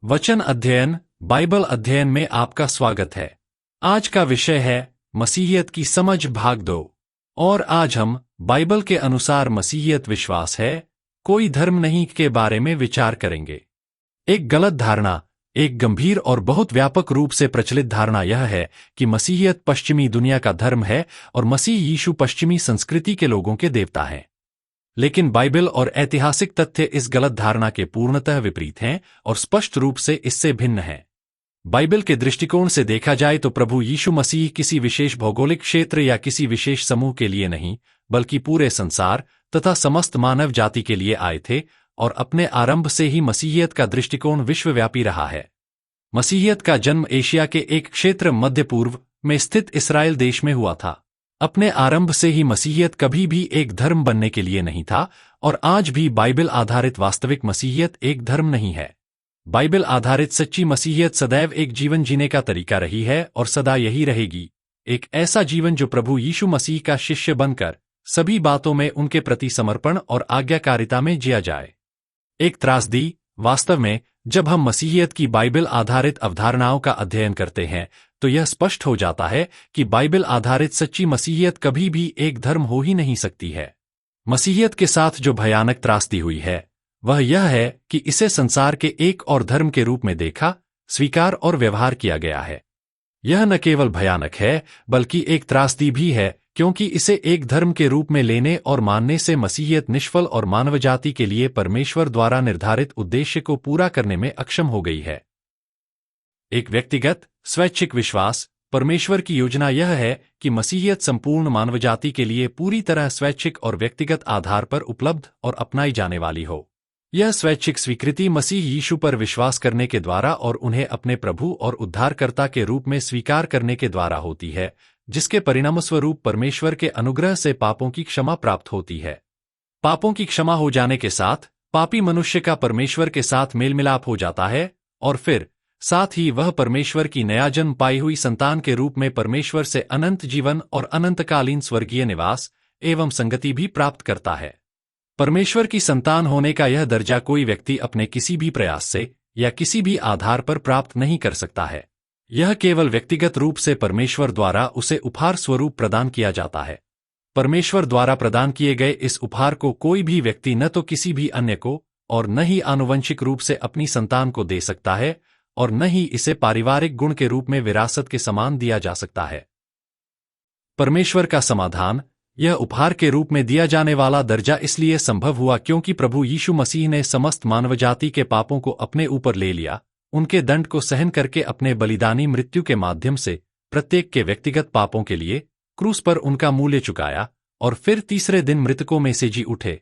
वचन अध्ययन बाइबल अध्ययन में आपका स्वागत है। आज का विषय है मसीहियत की समझ भाग 2। और आज हम बाइबल के अनुसार मसीहियत विश्वास है, कोई धर्म नहीं के बारे में विचार करेंगे। एक गलत धारणा, एक गंभीर और बहुत व्यापक रूप से प्रचलित धारणा यह है कि मसीहियत पश्चिमी दुनिया का धर्म है और मसीह यीशु पश्चिमी संस्कृति के लोगों के देवता हैं। लेकिन बाइबल और ऐतिहासिक तथ्य इस गलत धारणा के पूर्णतः विपरीत हैं और स्पष्ट रूप से इससे भिन्न हैं। बाइबल के दृष्टिकोण से देखा जाए तो प्रभु यीशु मसीह किसी विशेष भौगोलिक क्षेत्र या किसी विशेष समूह के लिए नहीं, बल्कि पूरे संसार तथा समस्त मानव जाति के लिए आए थे और अपने आरंभ से ही मसीहियत का दृष्टिकोण विश्वव्यापी रहा है। मसीहियत का जन्म एशिया के एक क्षेत्र मध्य पूर्व में स्थित इस्राएल देश में हुआ था। अपने आरंभ से ही मसीहियत कभी भी एक धर्म बनने के लिए नहीं था और आज भी बाइबल आधारित वास्तविक मसीहियत एक धर्म नहीं है। बाइबल आधारित सच्ची मसीहियत सदैव एक जीवन जीने का तरीका रही है और सदा यही रहेगी, एक ऐसा जीवन जो प्रभु यीशु मसीह का शिष्य बनकर सभी बातों में उनके प्रति समर्पण और आज्ञाकारिता में जिया जाए। एक त्रासदी, वास्तव में जब हम मसीहियत की बाइबल आधारित अवधारणाओं का अध्ययन करते हैं तो यह स्पष्ट हो जाता है कि बाइबल आधारित सच्ची मसीहियत कभी भी एक धर्म हो ही नहीं सकती है। मसीहियत के साथ जो भयानक त्रासदी हुई है वह यह है कि इसे संसार के एक और धर्म के रूप में देखा, स्वीकार और व्यवहार किया गया है। यह न केवल भयानक है बल्कि एक त्रासदी भी है, क्योंकि इसे एक धर्म के रूप में लेने और मानने से मसीहियत निष्फल और मानवजाति के लिए परमेश्वर द्वारा निर्धारित उद्देश्य को पूरा करने में अक्षम हो गई है। एक व्यक्तिगत स्वैच्छिक विश्वास। परमेश्वर की योजना यह है कि मसीहियत संपूर्ण मानवजाति के लिए पूरी तरह स्वैच्छिक और व्यक्तिगत आधार पर उपलब्ध और अपनाई जाने वाली हो। यह स्वैच्छिक स्वीकृति मसीह यीशु पर विश्वास करने के द्वारा और उन्हें अपने प्रभु और उद्धारकर्ता के रूप में स्वीकार करने के द्वारा होती है, जिसके परिणामस्वरूप परमेश्वर के अनुग्रह से पापों की क्षमा प्राप्त होती है। पापों की क्षमा हो जाने के साथ पापी मनुष्य का परमेश्वर के साथ मेल मिलाप हो जाता है और फिर साथ ही वह परमेश्वर की नया जन्म पाई हुई संतान के रूप में परमेश्वर से अनंत जीवन और अनंतकालीन स्वर्गीय निवास एवं संगति भी प्राप्त करता है। परमेश्वर की संतान होने का यह दर्जा कोई व्यक्ति अपने किसी भी प्रयास से या किसी भी आधार पर प्राप्त नहीं कर सकता है। यह केवल व्यक्तिगत रूप से परमेश्वर द्वारा उसे उपहार स्वरूप प्रदान किया जाता है। परमेश्वर द्वारा प्रदान किए गए इस उपहार को कोई भी व्यक्ति न तो किसी भी अन्य को और न ही आनुवंशिक रूप से अपनी संतान को दे सकता है और न ही इसे पारिवारिक गुण के रूप में विरासत के समान दिया जा सकता है। परमेश्वर का समाधान, यह उपहार के रूप में दिया जाने वाला दर्जा इसलिए संभव हुआ क्योंकि प्रभु यीशु मसीह ने समस्त मानवजाति के पापों को अपने ऊपर ले लिया, उनके दंड को सहन करके अपने बलिदानी मृत्यु के माध्यम से प्रत्येक के व्यक्तिगत पापों के लिए क्रूस पर उनका मूल्य चुकाया और फिर तीसरे दिन मृतकों में से जी उठे।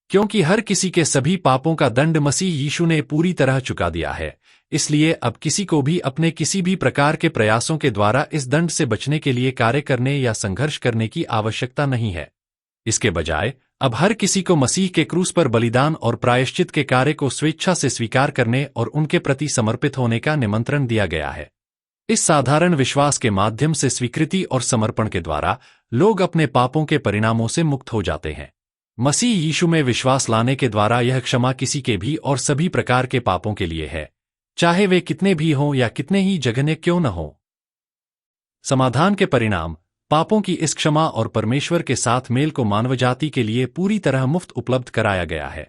क्योंकि हर किसी के सभी पापों का दंड मसीह यीशु ने पूरी तरह चुका दिया है, इसलिए अब किसी को भी अपने किसी भी प्रकार के प्रयासों के द्वारा इस दंड से बचने के लिए कार्य करने या संघर्ष करने की आवश्यकता नहीं है। इसके बजाय अब हर किसी को मसीह के क्रूस पर बलिदान और प्रायश्चित के कार्य को स्वेच्छा से स्वीकार करने और उनके प्रति समर्पित होने का निमंत्रण दिया गया है। इस साधारण विश्वास के माध्यम से स्वीकृति और समर्पण के द्वारा लोग अपने पापों के परिणामों से मुक्त हो जाते हैं। मसीह यीशु में विश्वास लाने के द्वारा यह क्षमा किसी के भी और सभी प्रकार के पापों के लिए है, चाहे वे कितने भी हों या कितने ही जघन्य क्यों न हों। समाधान के परिणाम, पापों की इस क्षमा और परमेश्वर के साथ मेल को मानवजाति के लिए पूरी तरह मुफ्त उपलब्ध कराया गया है।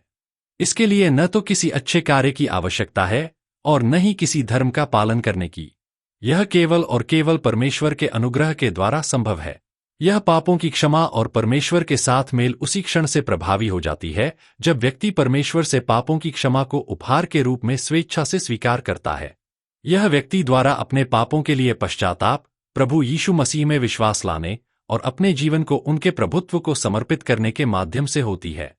इसके लिए न तो किसी अच्छे कार्य की आवश्यकता है और न ही किसी धर्म का पालन करने की। यह केवल और केवल परमेश्वर के अनुग्रह के द्वारा संभव है। यह पापों की क्षमा और परमेश्वर के साथ मेल उसी क्षण से प्रभावी हो जाती है जब व्यक्ति परमेश्वर से पापों की क्षमा को उपहार के रूप में स्वेच्छा से स्वीकार करता है। यह व्यक्ति द्वारा अपने पापों के लिए पश्चाताप, प्रभु यीशु मसीह में विश्वास लाने और अपने जीवन को उनके प्रभुत्व को समर्पित करने के माध्यम से होती है।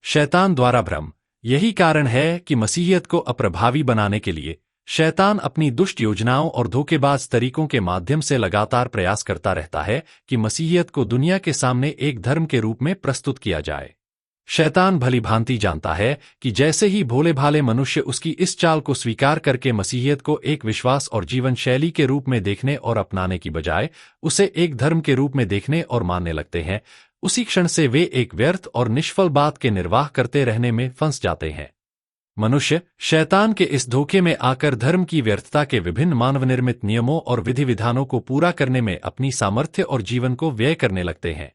शैतान द्वारा भ्रम। यही कारण है कि मसीहियत को अप्रभावी बनाने के लिए शैतान अपनी दुष्ट योजनाओं और धोखेबाज तरीकों के माध्यम से लगातार प्रयास करता रहता है कि मसीहियत को दुनिया के सामने एक धर्म के रूप में प्रस्तुत किया जाए। शैतान भली भांति जानता है कि जैसे ही भोले भाले मनुष्य उसकी इस चाल को स्वीकार करके मसीहियत को एक विश्वास और जीवन शैली के रूप में देखने और अपनाने की बजाय उसे एक धर्म के रूप में देखने और मानने लगते हैं, उसी क्षण से वे एक व्यर्थ और निष्फल बात के निर्वाह करते रहने में फंस जाते हैं। मनुष्य शैतान के इस धोखे में आकर धर्म की व्यर्थता के विभिन्न मानव निर्मित नियमों और विधि विधानों को पूरा करने में अपनी सामर्थ्य और जीवन को व्यय करने लगते हैं।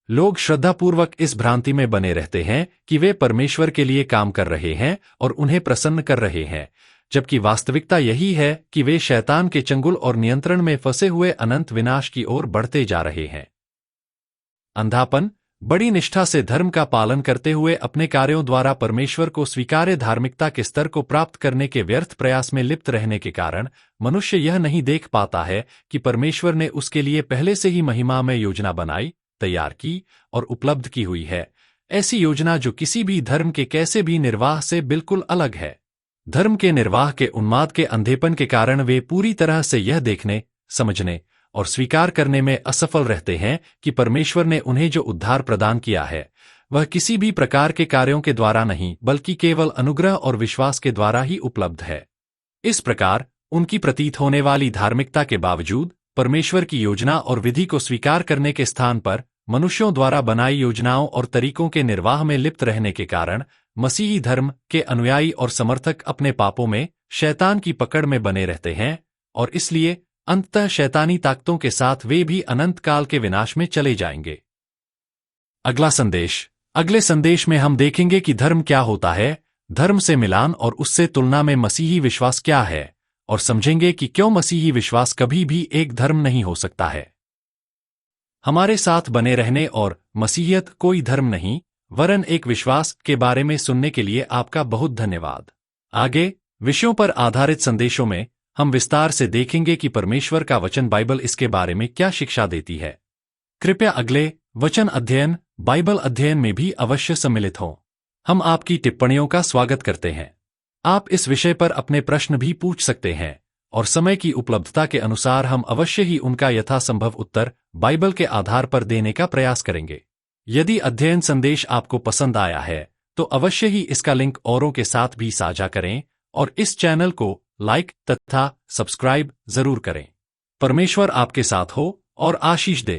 लोग श्रद्धापूर्वक इस भ्रांति में बने रहते हैं कि वे परमेश्वर के लिए काम कर रहे हैं और उन्हें प्रसन्न कर रहे हैं, जबकि वास्तविकता यही है कि वे शैतान के चंगुल और नियंत्रण में फंसे हुए अनंत विनाश की ओर बढ़ते जा रहे हैं। अंधापन बड़ी निष्ठा से धर्म का पालन करते हुए अपने कार्यों द्वारा परमेश्वर को स्वीकार्य धार्मिकता के स्तर को प्राप्त करने के व्यर्थ प्रयास में लिप्त रहने के कारण मनुष्य यह नहीं देख पाता है कि परमेश्वर ने उसके लिए पहले से ही महिमा में योजना बनाई, तैयार की और उपलब्ध की हुई है, ऐसी योजना जो किसी भी धर्म के कैसे भी निर्वाह से बिल्कुल अलग है। धर्म के निर्वाह के उन्माद के अंधेपन के कारण वे पूरी तरह से यह देखने, समझने और स्वीकार करने में असफल रहते हैं कि परमेश्वर ने उन्हें जो उद्धार प्रदान किया है वह किसी भी प्रकार के कार्यों के द्वारा नहीं बल्कि केवल अनुग्रह और विश्वास के द्वारा ही उपलब्ध है। इस प्रकार उनकी प्रतीत होने वाली धार्मिकता के बावजूद परमेश्वर की योजना और विधि को स्वीकार करने के स्थान पर मनुष्यों द्वारा बनाई योजनाओं और तरीकों के निर्वाह में लिप्त रहने के कारण मसीही धर्म के अनुयायी और समर्थक अपने पापों में शैतान की पकड़ में बने रहते हैं और इसलिए अंततः शैतानी ताकतों के साथ वे भी अनंत काल के विनाश में चले जाएंगे। अगला संदेश। अगले संदेश में हम देखेंगे कि धर्म क्या होता है, धर्म से मिलान और उससे तुलना में मसीही विश्वास क्या है, और समझेंगे कि क्यों मसीही विश्वास कभी भी एक धर्म नहीं हो सकता है। हमारे साथ बने रहने और मसीहियत कोई धर्म नहीं वरन एक विश्वास के बारे में सुनने के लिए आपका बहुत धन्यवाद। आगे विषयों पर आधारित संदेशों में हम विस्तार से देखेंगे कि परमेश्वर का वचन बाइबल इसके बारे में क्या शिक्षा देती है। कृपया अगले वचन अध्ययन बाइबल अध्ययन में भी अवश्य सम्मिलित हों। हम आपकी टिप्पणियों का स्वागत करते हैं। आप इस विषय पर अपने प्रश्न भी पूछ सकते हैं और समय की उपलब्धता के अनुसार हम अवश्य ही उनका यथासंभव उत्तर बाइबल के आधार पर देने का प्रयास करेंगे। यदि अध्ययन संदेश आपको पसंद आया है तो अवश्य ही इसका लिंक औरों के साथ भी साझा करें और इस चैनल को लाइक तथा सब्सक्राइब जरूर करें। परमेश्वर आपके साथ हो और आशीष दे।